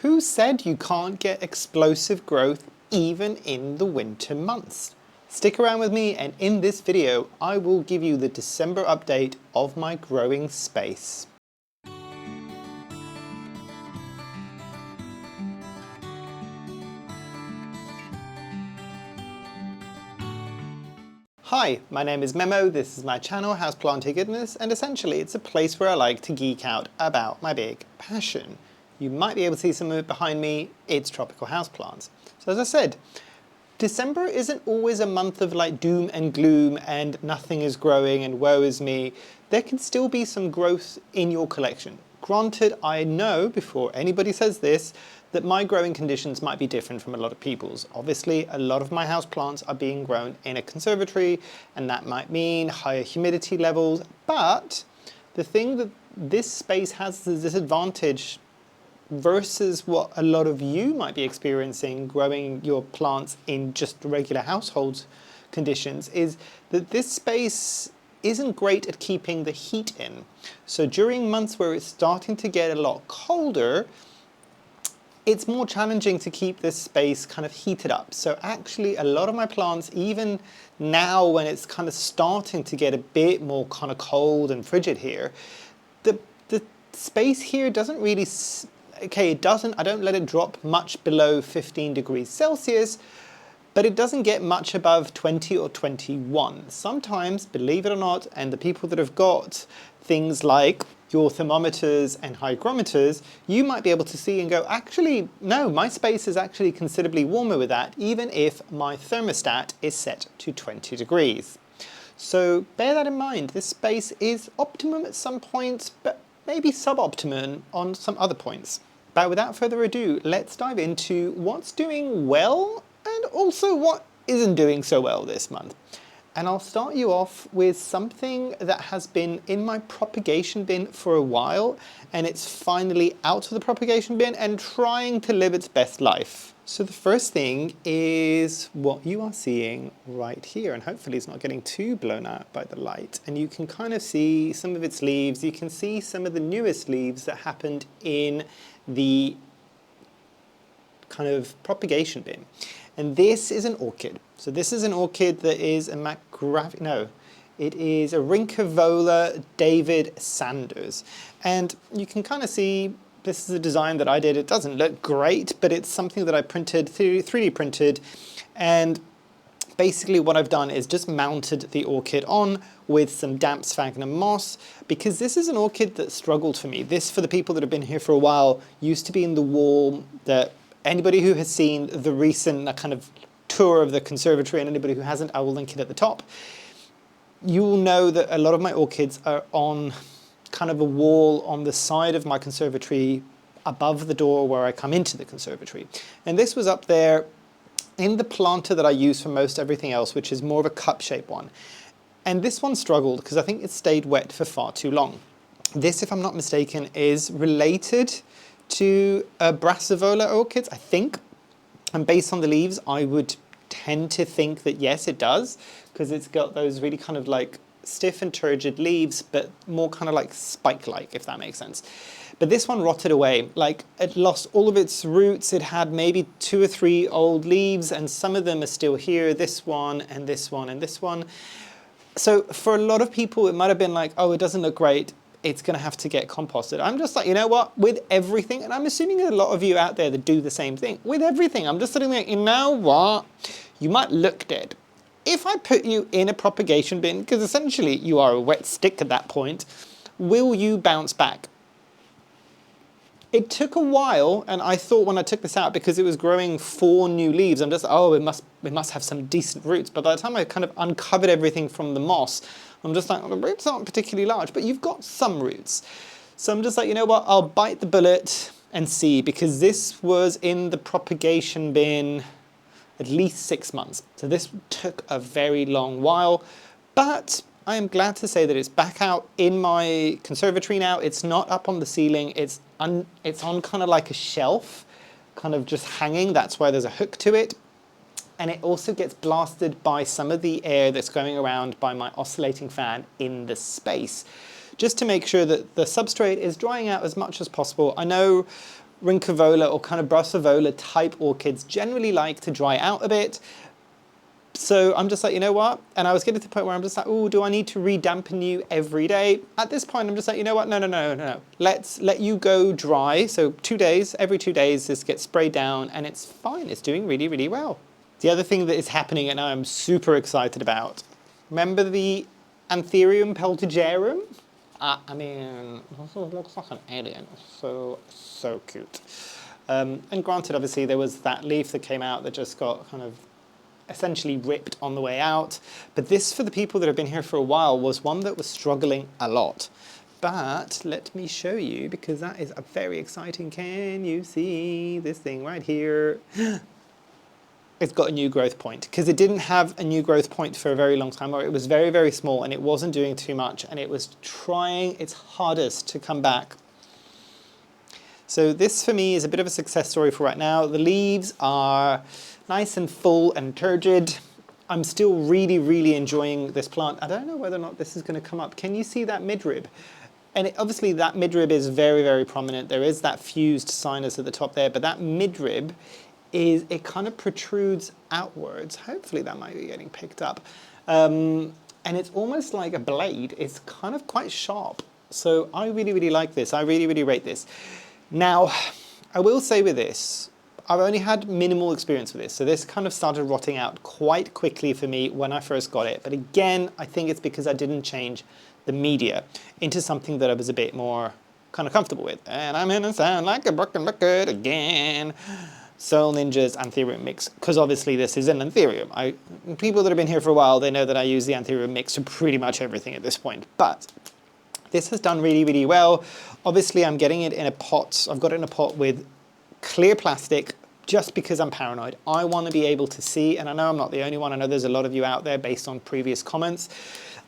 Who said you can't get explosive growth even in the winter months? Stick around with me, and in this video I will give you the December update of my growing space. Hi, my name is Memo, this is my channel Houseplantygoodness, and essentially it's a place where I like to geek out about my big passion. You might be able to see some of it behind me, it's tropical houseplants. So as I said, December isn't always a month of like doom and gloom and nothing is growing and woe is me. There can still be some growth in your collection. Granted, I know, before anybody says this, that my growing conditions might be different from a lot of people's. Obviously, a lot of my houseplants are being grown in a conservatory, and that might mean higher humidity levels, but the thing that this space has as a disadvantage versus what a lot of you might be experiencing growing your plants in just regular household conditions is that this space isn't great at keeping the heat in. So during months where it's starting to get a lot colder, it's more challenging to keep this space kind of heated up. So actually a lot of my plants, even now when it's kind of starting to get a bit more kind of cold and frigid here, the space here doesn't really, I don't let it drop much below 15 degrees Celsius, but it doesn't get much above 20 or 21. Sometimes, believe it or not, and the people that have got things like your thermometers and hygrometers, you might be able to see and go, actually, no, my space is actually considerably warmer with that, even if my thermostat is set to 20 degrees. So bear that in mind. This space is optimum at some points, but maybe suboptimum on some other points. But without further ado, let's dive into what's doing well and also what isn't doing so well this month. And I'll start you off with something that has been in my propagation bin for a while, and it's finally out of the propagation bin and trying to live its best life. So the first thing is what you are seeing right here, and hopefully it's not getting too blown out by the light. And you can kind of see some of its leaves. You can see some of the newest leaves that happened in the kind of propagation bin. And this is an orchid. So this is an orchid that is a Marcgravia, no, it is a Rhyncovola David Sander. And you can kind of see this is a design that I did. It doesn't look great, but it's something that I printed, 3D printed. And basically what I've done is just mounted the orchid on with some damp sphagnum moss, because this is an orchid that struggled for me. This, for the people that have been here for a while, used to be in the wall that anybody who has seen the recent kind of tour of the conservatory, and anybody who hasn't, I will link it at the top, you will know that a lot of my orchids are on kind of a wall on the side of my conservatory above the door where I come into the conservatory. And this was up there in the planter that I use for most everything else, which is more of a cup-shaped one. And this one struggled because I think it stayed wet for far too long. This, if I'm not mistaken, is related to Brassivola orchids, I think. And based on the leaves, I would tend to think that yes, it does, because it's got those really kind of like stiff and turgid leaves, but more kind of like spike-like, if that makes sense. But this one rotted away. Like, it lost all of its roots. It had maybe 2 or 3 old leaves, and some of them are still here, this one and this one and this one. So for a lot of people, it might have been like, oh, it doesn't look great, it's going to have to get composted. I'm just like, you know what, with everything, and I'm assuming a lot of you out there that do the same thing, with everything, I'm just sitting there, you know what, you might look dead. If I put you in a propagation bin, because essentially you are a wet stick at that point, will you bounce back? It took a while, and I thought when I took this out, because it was growing 4 new leaves, I'm just, oh, it must have some decent roots. But by the time I kind of uncovered everything from the moss, I'm just like, well, the roots aren't particularly large, but you've got some roots. So I'm just like, you know what, I'll bite the bullet and see, because this was in the propagation bin at least 6 months. So this took a very long while, but I am glad to say that it's back out in my conservatory now. It's not up on the ceiling, it's on kind of like a shelf, kind of just hanging. That's why there's a hook to it. And it also gets blasted by some of the air that's going around by my oscillating fan in the space, just to make sure that the substrate is drying out as much as possible. I know Rhyncovola or kind of Brassavola type orchids generally like to dry out a bit. So I'm just like, you know what? And I was getting to the point where I'm just like, oh, do I need to re-dampen you every day? At this point, I'm just like, you know what? No. Let's let you go dry. So 2 days, every 2 days, this gets sprayed down and it's fine. It's doing really, really well. The other thing that is happening and I'm super excited about, remember the Anthurium peltigerum? I mean, this looks like an alien. So cute. And granted, obviously, there was that leaf that came out that just got kind of essentially ripped on the way out. But this, for the people that have been here for a while, was one that was struggling a lot. But let me show you, because that is a very exciting. Can you see this thing right here? It's got a new growth point, because it didn't have a new growth point for a very long time, or it was very, very small and it wasn't doing too much and it was trying its hardest to come back. So this for me is a bit of a success story for right now. The leaves are nice and full and turgid. I'm still really, really enjoying this plant. I don't know whether or not this is going to come up. Can you see that midrib? And obviously that midrib is very, very prominent. There is that fused sinus at the top there, but that midrib it kind of protrudes outwards. Hopefully that might be getting picked up. And it's almost like a blade. It's kind of quite sharp. So I really, really like this. I really, really rate this. Now, I will say with this, I've only had minimal experience with this. So this kind of started rotting out quite quickly for me when I first got it. But again, I think it's because I didn't change the media into something that I was a bit more kind of comfortable with. And I'm gonna sound like a broken record again. Soil Ninjas Anthurium mix, because obviously this is an Anthurium. People that have been here for a while, they know that I use the Anthurium mix for pretty much everything at this point. But this has done really, really well. Obviously, I'm getting it in a pot. I've got it in a pot with clear plastic, just because I'm paranoid. I want to be able to see, and I know I'm not the only one. I know there's a lot of you out there based on previous comments.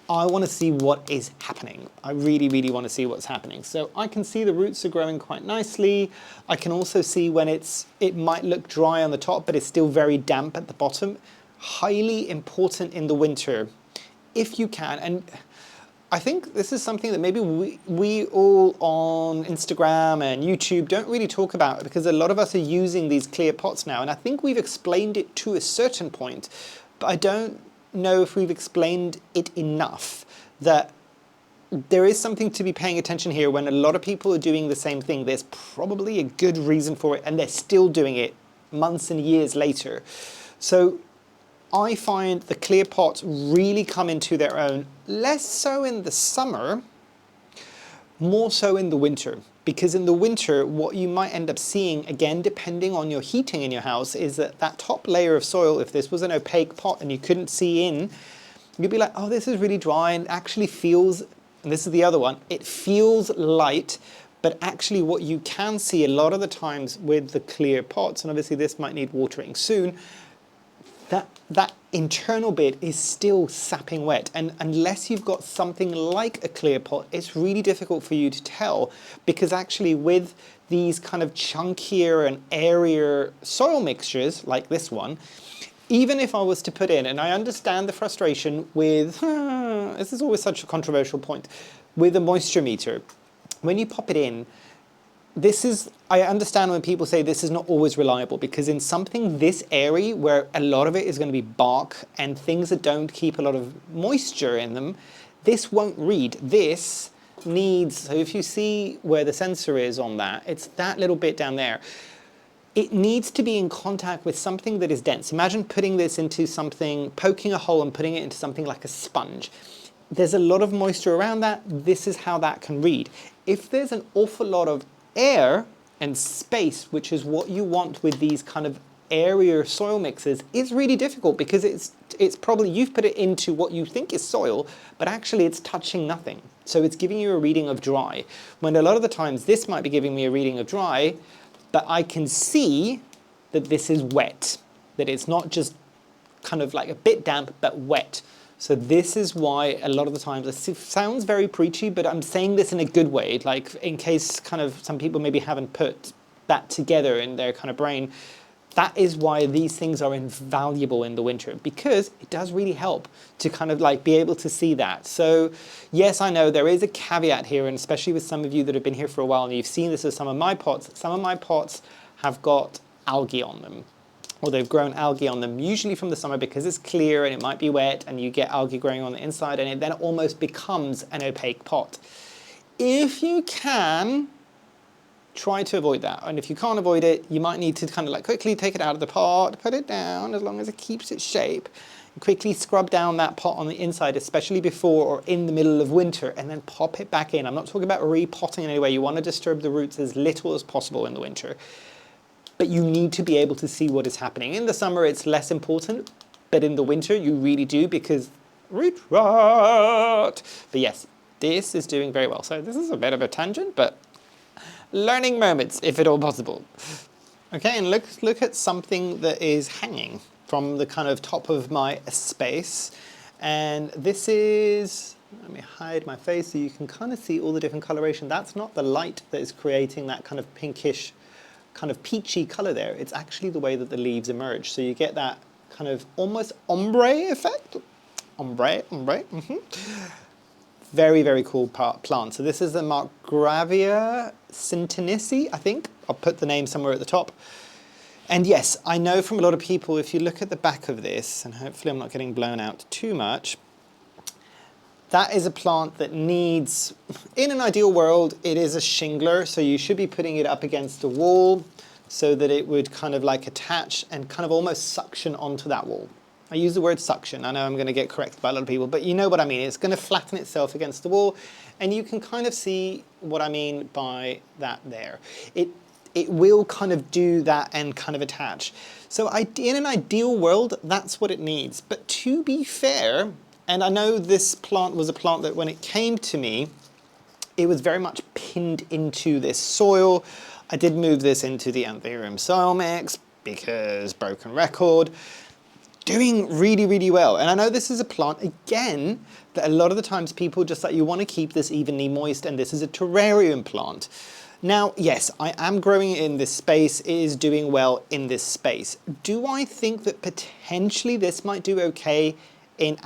I want to see what is happening. I really, really want to see what's happening. So I can see the roots are growing quite nicely. I can also see when it might look dry on the top, but it's still very damp at the bottom. Highly important in the winter, if you can. And I think this is something that maybe we all on Instagram and YouTube don't really talk about, because a lot of us are using these clear pots now. And I think we've explained it to a certain point, but I don't know if we've explained it enough that there is something to be paying attention here. When a lot of people are doing the same thing, there's probably a good reason for it, and they're still doing it months and years later. So I find the clear pots really come into their own, less so in the summer, more so in the winter. Because in the winter, what you might end up seeing, again, depending on your heating in your house, is that that top layer of soil, if this was an opaque pot and you couldn't see in, you'd be like, oh, this is really dry, and actually feels, and this is the other one, it feels light, but actually what you can see a lot of the times with the clear pots, and obviously this might need watering soon, that internal bit is still sapping wet, and unless you've got something like a clear pot, it's really difficult for you to tell, because actually with these kind of chunkier and airier soil mixtures like this one, even if I was to put in, and I understand the frustration with, this is always such a controversial point, with a moisture meter, when you pop it in, I understand when people say this is not always reliable, because in something this airy, where a lot of it is going to be bark and things that don't keep a lot of moisture in them, this won't read. This needs, so if you see where the sensor is on that, it's that little bit down there. It needs to be in contact with something that is dense. Imagine putting this into something, poking a hole and putting it into something like a sponge. There's a lot of moisture around that. This is how that can read. If there's an awful lot of air and space, which is what you want with these kind of airier soil mixes, is really difficult, because it's probably, you've put it into what you think is soil, but actually it's touching nothing. So it's giving you a reading of dry, when a lot of the times this might be giving me a reading of dry, but I can see that this is wet, that it's not just kind of like a bit damp, but wet. So this is why a lot of the times, it sounds very preachy, but I'm saying this in a good way, like in case kind of some people maybe haven't put that together in their kind of brain. that is why these things are invaluable in the winter, because it does really help to kind of like be able to see that. So yes, I know there is a caveat here, and especially with some of you that have been here for a while and you've seen this with some of my pots. Some of my pots have got algae on them, or they've grown algae on them, usually from the summer because it's clear and it might be wet and you get algae growing on the inside, and it then almost becomes an opaque pot. If you can, try to avoid that, and if you can't avoid it, you might need to kind of like quickly take it out of the pot, put it down as long as it keeps its shape, and quickly scrub down that pot on the inside, especially before or in the middle of winter, and then pop it back in. I'm not talking about repotting in any way. You want to disturb the roots as little as possible in the winter, but you need to be able to see what is happening. In the summer it's less important, but in the winter you really do, because root rot. But yes, this is doing very well. So this is a bit of a tangent, but learning moments, if at all possible. Okay, and look at something that is hanging from the kind of top of my space. And this is, let me hide my face so you can kind of see all the different coloration. That's not the light that is creating that kind of pinkish, kind of peachy color there. It's actually the way that the leaves emerge. So you get that kind of almost ombre effect. Ombre. Very, very cool plant. So this is the Marcgravia sintenisii, I think. I'll put the name somewhere at the top. And yes, I know from a lot of people, if you look at the back of this, and hopefully I'm not getting blown out too much, that is a plant that needs, in an ideal world, it is a shingler, so you should be putting it up against a wall so that it would kind of like attach and kind of almost suction onto that wall. I use the word suction. I know I'm going to get corrected by a lot of people, but you know what I mean. It's going to flatten itself against the wall, and you can kind of see what I mean by that there. It will kind of do that and kind of attach. So in an ideal world, that's what it needs. But to be fair, and I know this plant was a plant that when it came to me, it was very much pinned into this soil. I did move this into the Anthurium soil mix because broken record. Doing really, really well. And I know this is a plant, again, that a lot of the times people just like, you want to keep this evenly moist, and this is a terrarium plant. Now, yes, I am growing it in this space. It is doing well in this space. Do I think that potentially this might do okay in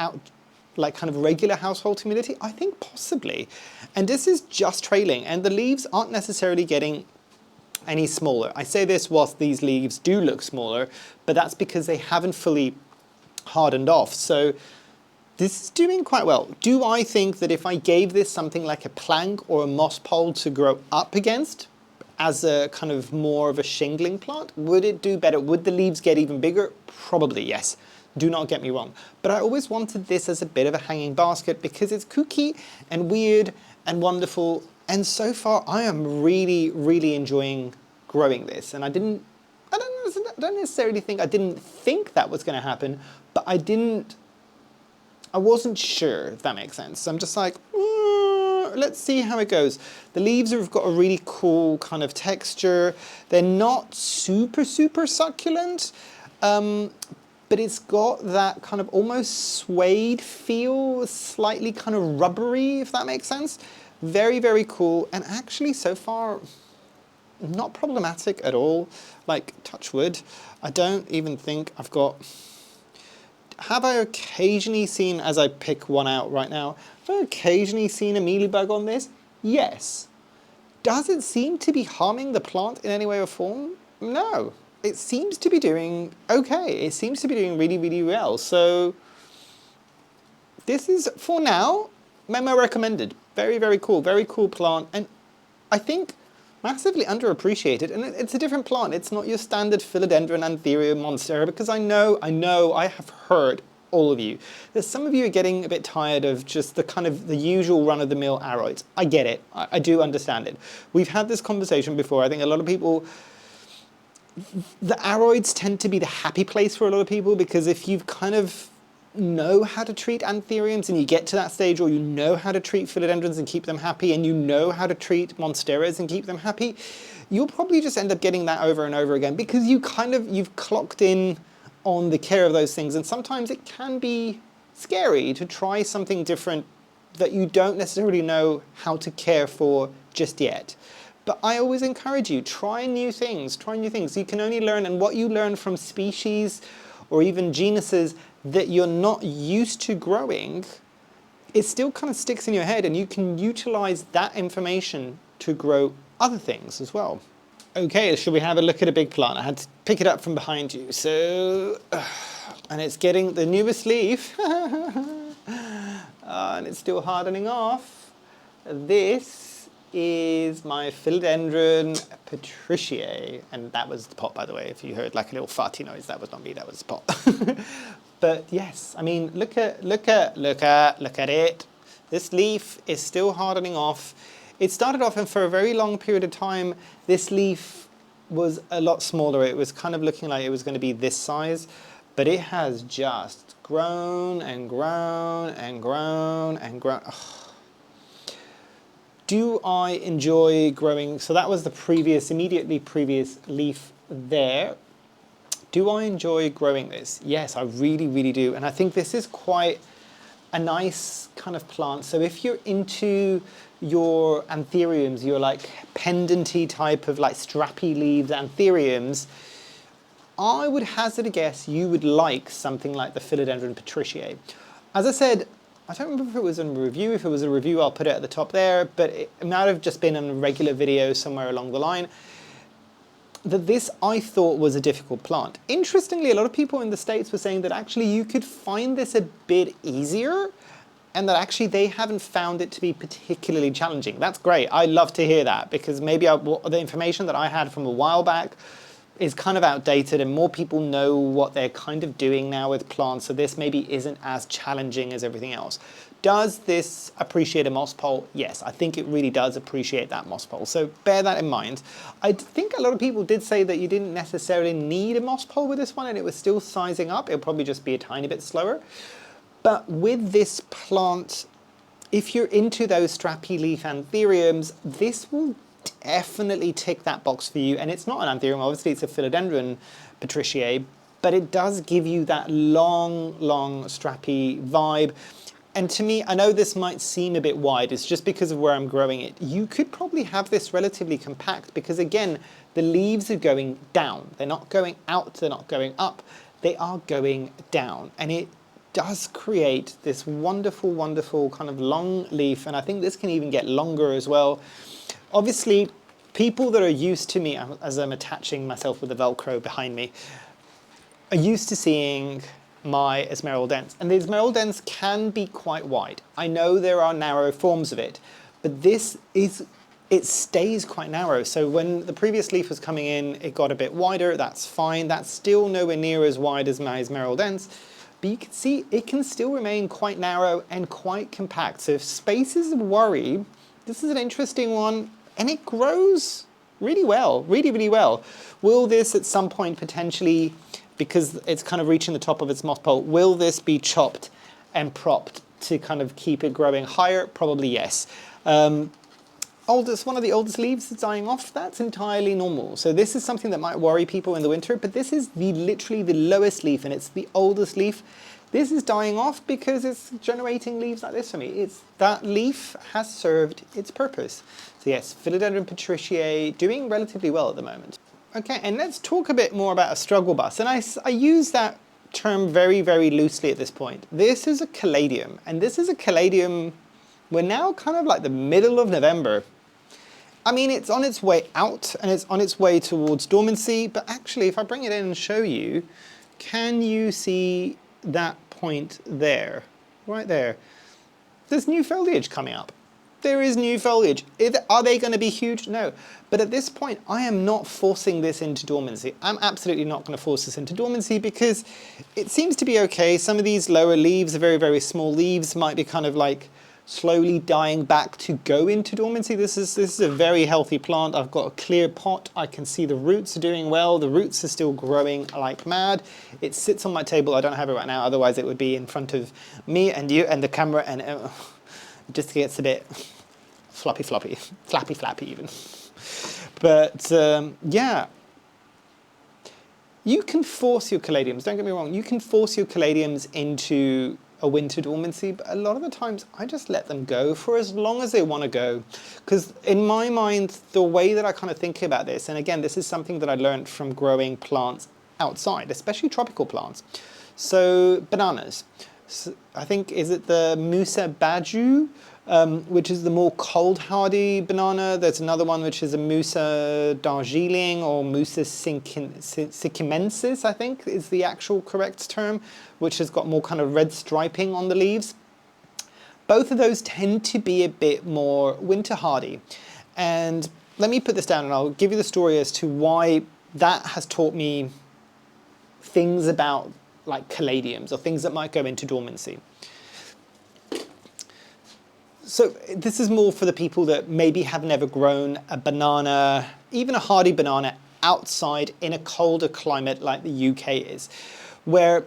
like kind of regular household humidity? I think possibly. And this is just trailing, and the leaves aren't necessarily getting any smaller. I say this whilst these leaves do look smaller, but that's because they haven't fully hardened off. So this is doing quite well. Do I think that if I gave this something like a plank or a moss pole to grow up against as a kind of more of a shingling plant, would it do better? Would the leaves get even bigger? Probably yes. Do not get me wrong. But I always wanted this as a bit of a hanging basket because it's kooky and weird and wonderful. And so far I am really, really enjoying growing this. And I don't necessarily think, I didn't think that was going to happen, but I wasn't sure, if that makes sense. So I'm just like, let's see how it goes. The leaves have got a really cool kind of texture. They're not super, super succulent, but it's got that kind of almost suede feel, slightly kind of rubbery, if that makes sense. Very, very cool. And actually, so far, not problematic at all. Like, touch wood, I don't even think I've got... Have I occasionally seen, as I pick one out right now, have I occasionally seen a mealybug on this? Yes. Does it seem to be harming the plant in any way or form? No. It seems to be doing okay. It seems to be doing really, really well. So this is, for now, memo recommended. Very, very cool plant. And I think massively underappreciated, and it's a different plant. It's not your standard Philodendron, Anthurium, Monstera, because I know, I have heard, all of you, that some of you are getting a bit tired of just the kind of the usual run-of-the-mill aroids. I get it. I do understand it. We've had this conversation before. I think a lot of people, the aroids tend to be the happy place for a lot of people, because if you've kind of know how to treat anthuriums and you get to that stage, or you know how to treat philodendrons and keep them happy, and you know how to treat monsteras and keep them happy, you'll probably just end up getting that over and over again, because you've clocked in on the care of those things. And sometimes it can be scary to try something different that you don't necessarily know how to care for just yet. But I always encourage you, try new things, try new things. You can only learn, and what you learn from species or even genuses that you're not used to growing, it still kind of sticks in your head, and you can utilize that information to grow other things as well. Okay, should we have a look at a big plant? I had to pick it up from behind you. So, and it's getting the newest leaf, and it's still hardening off. This is my Philodendron patriciae, and that was the pot, by the way. If you heard like a little farty noise, that was not me, that was the pot. But yes, I mean, look at it. This leaf is still hardening off. It started off, and for a very long period of time, this leaf was a lot smaller. It was kind of looking like it was going to be this size, but it has just grown and grown and grown and grown. Ugh. Do I enjoy growing? So that was the immediately previous leaf there. Do I enjoy growing this? Yes, I really, really do. And I think this is quite a nice kind of plant. So if you're into your anthuriums, your like pendanty type of like strappy leaved anthuriums, I would hazard a guess you would like something like the Philodendron patriciae. As I said, I don't remember if it was in a review. If it was a review, I'll put it at the top there, but it might have just been in a regular video somewhere along the line. That this I thought was a difficult plant. Interestingly, a lot of people in the States were saying that actually you could find this a bit easier, and that actually they haven't found it to be particularly challenging. That's great. I love to hear that, because maybe the information that I had from a while back is kind of outdated, and more people know what they're kind of doing now with plants, so this maybe isn't as challenging as everything else. Does this appreciate a moss pole? Yes, I think it really does appreciate that moss pole, so bear that in mind. I think a lot of people did say that you didn't necessarily need a moss pole with this one, and it was still sizing up. It'll probably just be a tiny bit slower. But with this plant, if you're into those strappy leaf anthuriums, this will definitely tick that box for you. And it's not an anthurium, obviously it's a Philodendron patriciae, but it does give you that long, strappy vibe. And to me, I know this might seem a bit wide, it's just because of where I'm growing it. You could probably have this relatively compact, because again, the leaves are going down. They're not going out, they're not going up, they are going down. And it does create this wonderful, wonderful kind of long leaf, and I think this can even get longer as well. Obviously, people that are used to me, as I'm attaching myself with the Velcro behind me, are used to seeing my Esmeraldens, and the Esmeraldens can be quite wide. I know there are narrow forms of it, but it stays quite narrow. So when the previous leaf was coming in, it got a bit wider, that's fine. That's still nowhere near as wide as my Esmeraldens, but you can see it can still remain quite narrow and quite compact. So if space is a worry, this is an interesting one, and it grows really well, really, really well. Will this at some point potentially, because it's kind of reaching the top of its moss pole, will this be chopped and propped to kind of keep it growing higher? Probably yes. One of the oldest leaves is dying off, that's entirely normal. So this is something that might worry people in the winter, but this is literally the lowest leaf, and it's the oldest leaf. This is dying off because it's generating leaves like this for me. That leaf has served its purpose. So yes, Philodendron patriciae doing relatively well at the moment. Okay, and let's talk a bit more about a struggle bus. And I use that term very, very loosely at this point. This is a caladium, and this is a caladium, we're now kind of like the middle of November. I mean, it's on its way out, and it's on its way towards dormancy, but actually, if I bring it in and show you, can you see that point there? Right there. There's new foliage coming up. There is new foliage. Are they going to be huge? No. But at this point, I am not forcing this into dormancy. I'm absolutely not going to force this into dormancy, because it seems to be okay. Some of these lower leaves, the very, very small leaves, might be kind of like slowly dying back to go into dormancy. This is a very healthy plant. I've got a clear pot. I can see the roots are doing well. The roots are still growing like mad. It sits on my table. I don't have it right now, otherwise it would be in front of me and you and the camera, and it just gets a bit flappy even. But yeah, you can force your caladiums, don't get me wrong, you can force your caladiums into a winter dormancy, but a lot of the times I just let them go for as long as they want to go. Because in my mind, the way that I kind of think about this, and again, this is something that I learned from growing plants outside, especially tropical plants. So bananas. So I think, is it the Musa baju, which is the more cold hardy banana? There's another one which is a Musa Darjeeling or Musa sikimensis, I think is the actual correct term, which has got more kind of red striping on the leaves. Both of those tend to be a bit more winter hardy. And let me put this down and I'll give you the story as to why that has taught me things about like caladiums or things that might go into dormancy. So this is more for the people that maybe have never grown a banana, even a hardy banana, outside in a colder climate like the UK is, where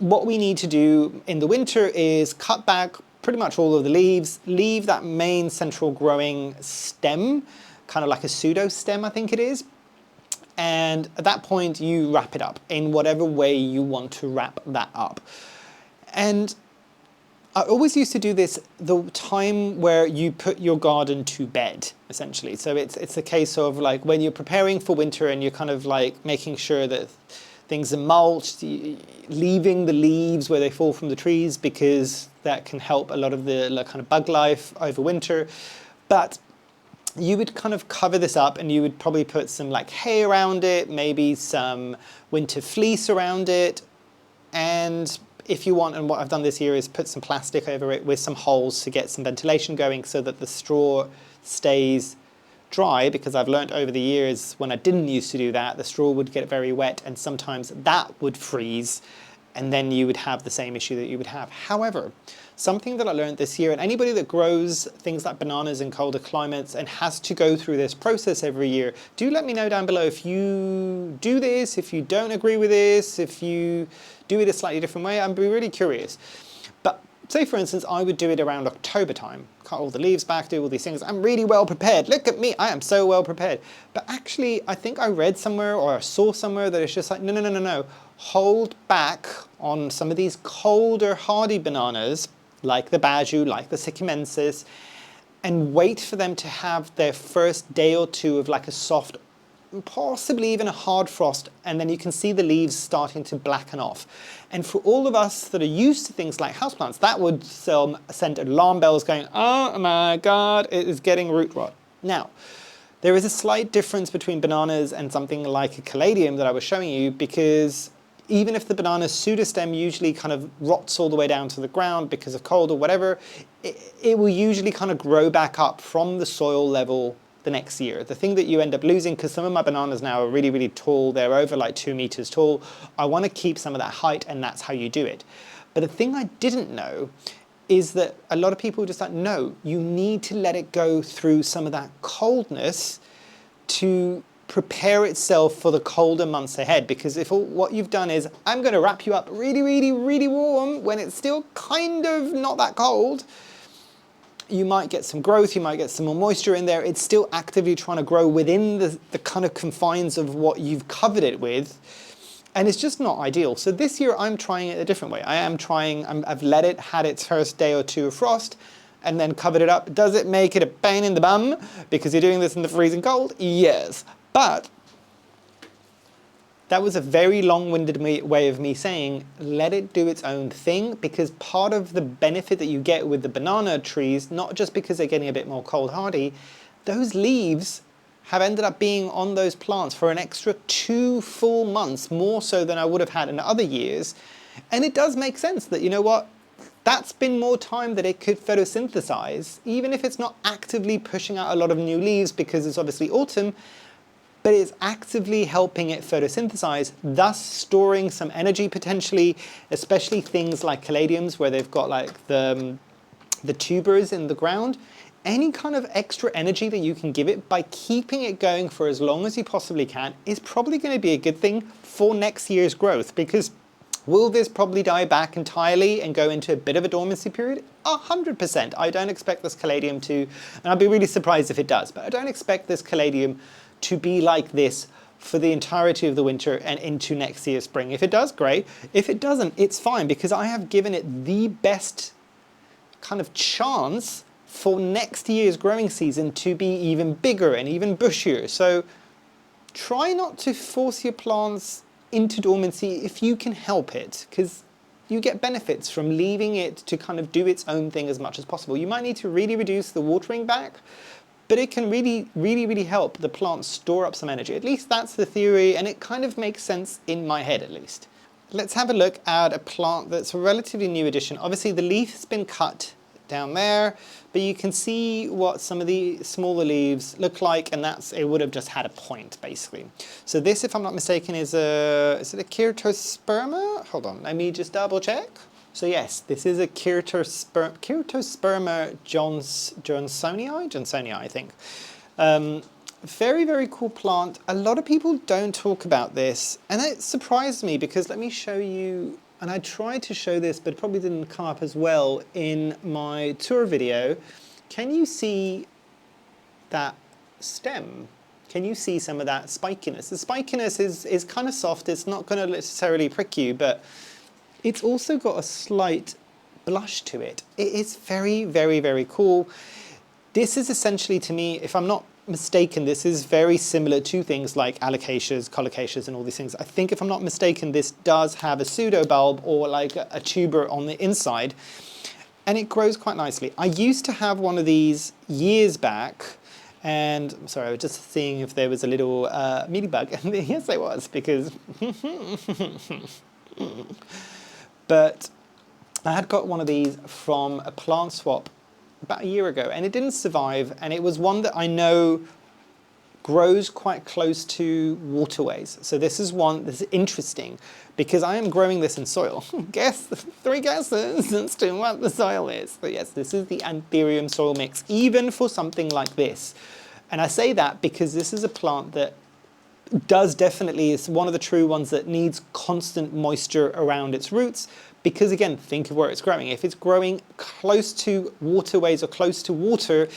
what we need to do in the winter is cut back pretty much all of the leaves, leave that main central growing stem, kind of like a pseudo stem, I think it is. And at that point, you wrap it up in whatever way you want to wrap that up. And I always used to do this the time where you put your garden to bed, essentially. So it's a case of like when you're preparing for winter and you're kind of like making sure that things are mulched, leaving the leaves where they fall from the trees, because that can help a lot of the kind of bug life over winter. But you would kind of cover this up and you would probably put some like hay around it, maybe some winter fleece around it. And if you want, and what I've done this year is put some plastic over it with some holes to get some ventilation going so that the straw stays dry, because I've learnt over the years when I didn't used to do that, the straw would get very wet and sometimes that would freeze and then you would have the same issue that you would have. However, something that I learned this year, and anybody that grows things like bananas in colder climates and has to go through this process every year, do let me know down below if you do this, if you don't agree with this, if you do it a slightly different way. I'd be really curious. But say for instance, I would do it around October time, cut all the leaves back, do all these things. I'm really well prepared. Look at me, I am so well prepared. But actually, I think I read somewhere or I saw somewhere that it's just like, no. Hold back on some of these colder hardy bananas, like the baju, like the sikimensis, and wait for them to have their first day or two of like a soft, possibly even a hard frost, and then you can see the leaves starting to blacken off. And for all of us that are used to things like houseplants, that would send alarm bells going, oh my God, it is getting root rot. Now, there is a slight difference between bananas and something like a caladium that I was showing you, because even if the banana's pseudostem usually kind of rots all the way down to the ground because of cold or whatever, it will usually kind of grow back up from the soil level the next year. The thing that you end up losing, because some of my bananas now are really, really tall, they're over like 2 meters tall, I want to keep some of that height, and that's how you do it. But the thing I didn't know is that a lot of people are just like, no, you need to let it go through some of that coldness to prepare itself for the colder months ahead. Because if what you've done is, I'm going to wrap you up really, really, really warm when it's still kind of not that cold, you might get some growth, you might get some more moisture in there. It's still actively trying to grow within the kind of confines of what you've covered it with. And it's just not ideal. So this year I'm trying it a different way. I've let it, had its first day or two of frost, and then covered it up. Does it make it a pain in the bum because you're doing this in the freezing cold? Yes. But that was a very long-winded way of me saying, let it do its own thing, because part of the benefit that you get with the banana trees, not just because they're getting a bit more cold hardy, those leaves have ended up being on those plants for an extra 2 full months, more so than I would have had in other years. And it does make sense that, you know what, that's been more time that it could photosynthesize, even if it's not actively pushing out a lot of new leaves because it's obviously autumn, but it's actively helping it photosynthesize, thus storing some energy potentially, especially things like caladiums where they've got like the tubers in the ground. Any kind of extra energy that you can give it by keeping it going for as long as you possibly can is probably going to be a good thing for next year's growth, because will this probably die back entirely and go into a bit of a dormancy period? 100%. I don't expect this caladium to, and I'd be really surprised if it does, but I don't expect this caladium to be like this for the entirety of the winter and into next year's spring. If it does, great. If it doesn't, it's fine, because I have given it the best kind of chance for next year's growing season to be even bigger and even bushier. So try not to force your plants into dormancy if you can help it, because you get benefits from leaving it to kind of do its own thing as much as possible. You might need to really reduce the watering back, but it can really help the plant store up some energy. At least that's the theory, and it kind of makes sense in my head at least. Let's have a look at a plant that's a relatively new addition. Obviously the leaf has been cut down there, but you can see what some of the smaller leaves look like, and that's, it would have just had a point basically. So this, if I'm not mistaken, is it a Cyrtosperma? Hold on, let me just double check. So yes, this is a Cyrtosperma Johnstonii, I think. Very cool plant. A lot of people don't talk about this, and it surprised me, because let me show you. And I tried to show this, but it probably didn't come up as well in my tour video. Can you see that stem? Can you see some of that spikiness? The spikiness is kind of soft. It's not going to necessarily prick you, but it's also got a slight blush to it. It is very cool. This is essentially, to me, if I'm not mistaken, this is very similar to things like alocasias, colocasias, and all these things. I think, if I'm not mistaken, this does have a pseudo bulb or like a tuber on the inside, and it grows quite nicely. I used to have one of these years back, and I'm sorry, I was just seeing if there was a little mealybug, and yes, there was, because but I had got one of these from a plant swap about a year ago, and it didn't survive, and it was one that I know grows quite close to waterways. So this is one that's interesting, because I am growing this in soil. Guess, 3 guesses as to what the soil is. But yes, this is the Anthurium soil mix, even for something like this. And I say that because this is a plant that does definitely, is one of the true ones that needs constant moisture around its roots, because again, think of where it's growing. If it's growing close to waterways or close to water,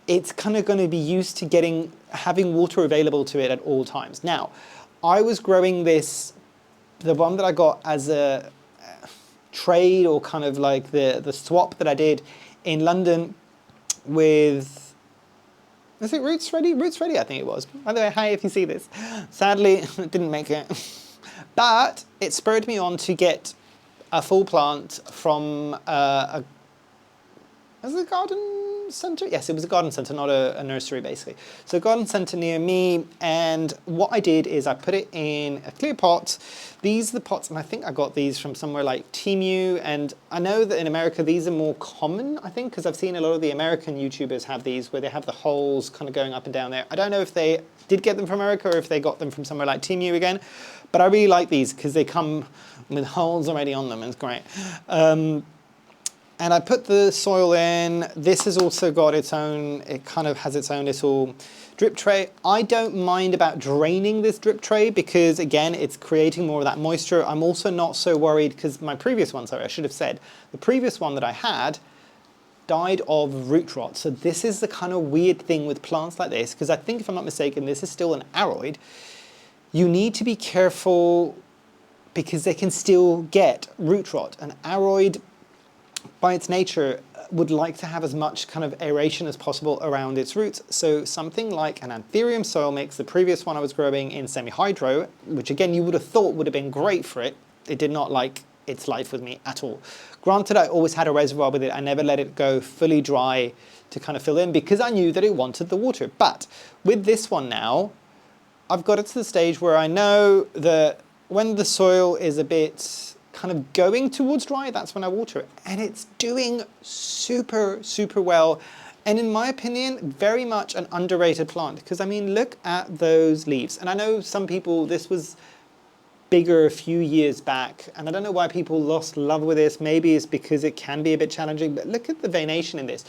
it's kind of going to be used to having water available to it at all times. Now, I was growing this, the one that I got as a trade, or kind of like the swap that I did in London with, is it Roots Ready? Roots Ready, I think it was. By the way, hi if you see this. Sadly, it didn't make it. But it spurred me on to get a full plant from was it a garden centre? Yes, it was a garden centre, not a nursery basically. So a garden centre near me, and what I did is I put it in a clear pot. These are the pots, and I think I got these from somewhere like Temu, and I know that in America these are more common, I think, because I've seen a lot of the American YouTubers have these where they have the holes kind of going up and down there. I don't know if they did get them from America or if they got them from somewhere like Temu again, but I really like these because they come with holes already on them, and it's great. And I put the soil in. This has also got its own, it kind of has its own little drip tray. I don't mind about draining this drip tray because, again, it's creating more of that moisture. I'm also not so worried because my previous one, sorry, I should have said, the previous one that I had died of root rot. So this is the kind of weird thing with plants like this, because I think, if I'm not mistaken, this is still an aroid. You need to be careful because they can still get root rot. An aroid, by its nature, would like to have as much kind of aeration as possible around its roots. So something like an Anthurium soil mix, the previous one I was growing in semi-hydro, which again you would have thought would have been great for it, it did not like its life with me at all. Granted, I always had a reservoir with it. I never let it go fully dry to kind of fill in because I knew that it wanted the water. But with this one now, I've got it to the stage where I know that when the soil is a bit kind of going towards dry, that's when I water it. And it's doing super well. And in my opinion, very much an underrated plant, because I mean, look at those leaves. And I know some people, this was bigger a few years back, and I don't know why people lost love with this. Maybe it's because it can be a bit challenging, but look at the veination in this.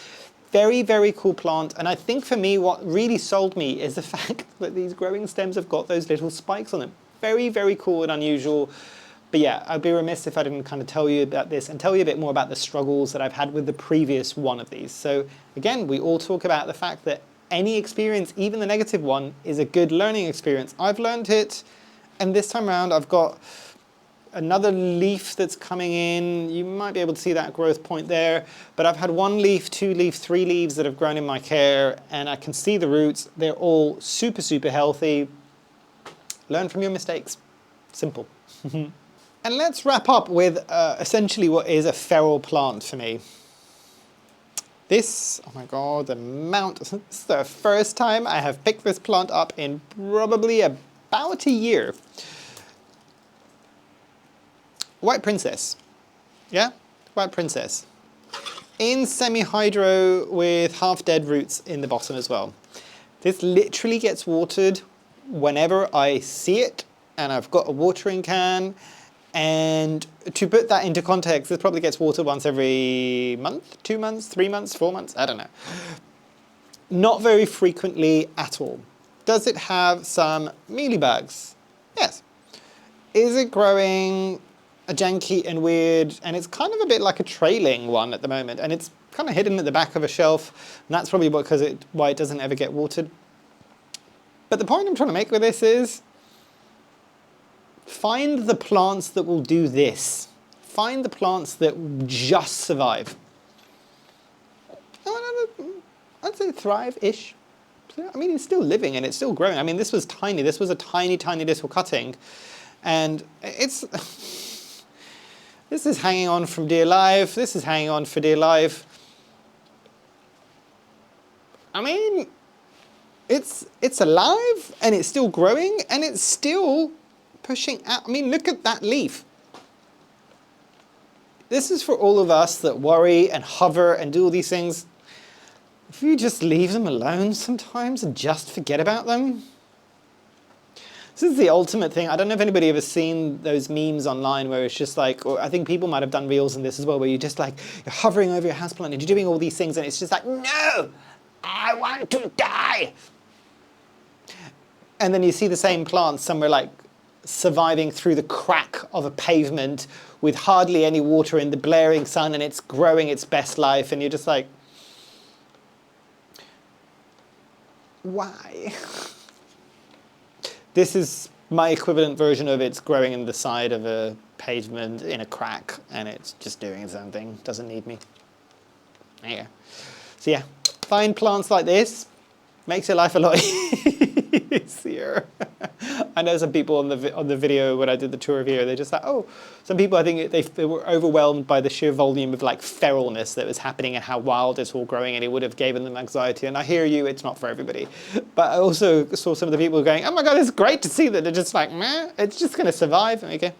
Very cool plant. And I think for me, what really sold me is the fact that these growing stems have got those little spikes on them. Very cool and unusual. But yeah, I'd be remiss if I didn't kind of tell you about this and tell you a bit more about the struggles that I've had with the previous one of these. So again, we all talk about the fact that any experience, even the negative one, is a good learning experience. I've learned it, and this time around I've got another leaf that's coming in. You might be able to see that growth point there, but I've had 1 leaf, 2 leaf, 3 leaves that have grown in my care, and I can see the roots. They're all super, super healthy. Learn from your mistakes. Simple. And let's wrap up with essentially what is a feral plant for me. This, oh my god, the amount, this is the first time I have picked this plant up in probably about a year. White Princess, yeah, White Princess. In semi-hydro with half-dead roots in the bottom as well. This literally gets watered whenever I see it, and I've got a watering can. And to put that into context, this probably gets watered once every month, 2 months, 3 months, 4 months, I don't know. Not very frequently at all. Does it have some mealybugs? Yes. Is it growing a janky and weird, and it's kind of a bit like a trailing one at the moment, and it's kind of hidden at the back of a shelf, and that's probably because why it doesn't ever get watered. But the point I'm trying to make with this is, find the plants that will do this. Find the plants that just survive. I'd say thrive-ish. I mean, it's still living and it's still growing. I mean, this was tiny. This was a tiny, tiny little cutting. And it's... this is hanging on from dear life. This is hanging on for dear life. I mean, it's alive and it's still growing and it's still pushing out. I mean, look at that leaf. This is for all of us that worry and hover and do all these things. If you just leave them alone sometimes and just forget about them. This is the ultimate thing. I don't know if anybody ever seen those memes online where it's just like, or I think people might have done reels in this as well, where you're just like, you're hovering over your houseplant and you're doing all these things and it's just like, no, I want to die. And then you see the same plant somewhere like surviving through the crack of a pavement with hardly any water in the blaring sun, and it's growing its best life, and you're just like, why? This is my equivalent version of it's growing in the side of a pavement in a crack, and it's just doing its own thing, doesn't need me. There you go. So yeah, find plants like this, makes your life a lot easier. I know some people on the video when I did the tour of here, they're just like, oh, some people I think they were overwhelmed by the sheer volume of like feralness that was happening and how wild it's all growing, and it would have given them anxiety. And I hear you, it's not for everybody. But I also saw some of the people going, oh my god, it's great to see that. They're just like, meh, it's just going to survive. Okay,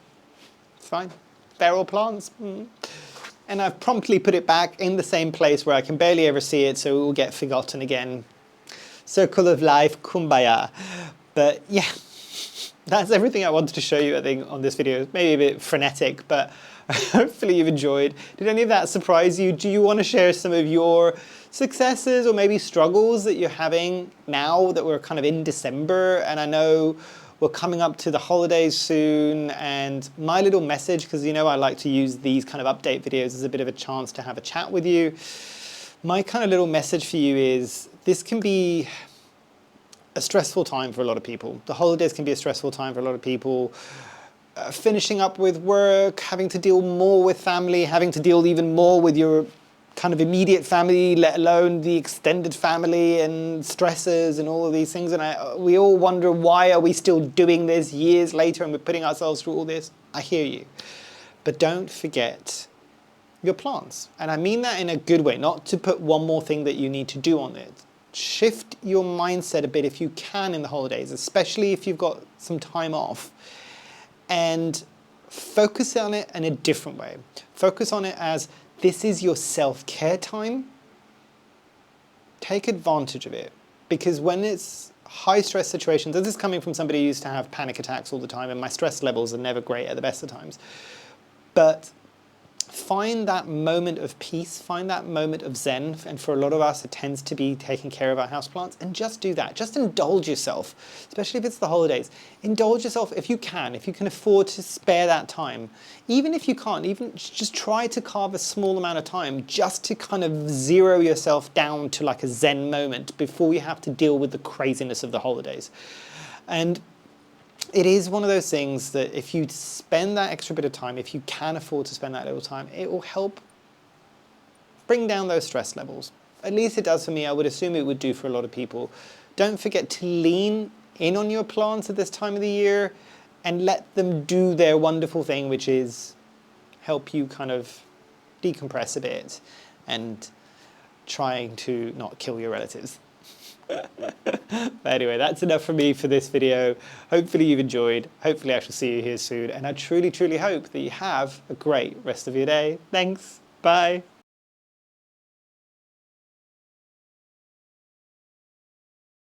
it's fine. Feral plants. And I've promptly put it back in the same place where I can barely ever see it, so it will get forgotten again. Circle of life, kumbaya. But yeah, that's everything I wanted to show you, I think, on this video. Maybe a bit frenetic, but hopefully you've enjoyed. Did any of that surprise you? Do you want to share some of your successes or maybe struggles that you're having now that we're kind of in December? And I know we're coming up to the holidays soon, and my little message, because you know I like to use these kind of update videos as a bit of a chance to have a chat with you. My kind of little message for you is, this can be a stressful time for a lot of people. The holidays can be a stressful time for a lot of people. Finishing up with work, having to deal more with family, having to deal even more with your kind of immediate family, let alone the extended family, and stresses and all of these things. And we all wonder, why are we still doing this years later and we're putting ourselves through all this? I hear you. But don't forget your plants. And I mean that in a good way, not to put one more thing that you need to do on it. Shift your mindset a bit if you can in the holidays, especially if you've got some time off, and focus on it in a different way. Focus on it as, this is your self-care time. Take advantage of it, because when it's high stress situations, this is coming from somebody who used to have panic attacks all the time, and my stress levels are never great at the best of times. But find that moment of peace, find that moment of zen, and for a lot of us it tends to be taking care of our houseplants, and just do that. Just indulge yourself, especially if it's the holidays. Indulge yourself if you can afford to spare that time. Even if you can't, even just try to carve a small amount of time just to kind of zero yourself down to like a zen moment before you have to deal with the craziness of the holidays. And it is one of those things that if you spend that extra bit of time, if you can afford to spend that little time, it will help bring down those stress levels. At least it does for me. I would assume it would do for a lot of people. Don't forget to lean in on your plants at this time of the year and let them do their wonderful thing, which is help you kind of decompress a bit and trying to not kill your relatives. But anyway, that's enough from me for this video. Hopefully you've enjoyed. Hopefully I shall see you here soon. And I truly, truly hope that you have a great rest of your day. Thanks. Bye.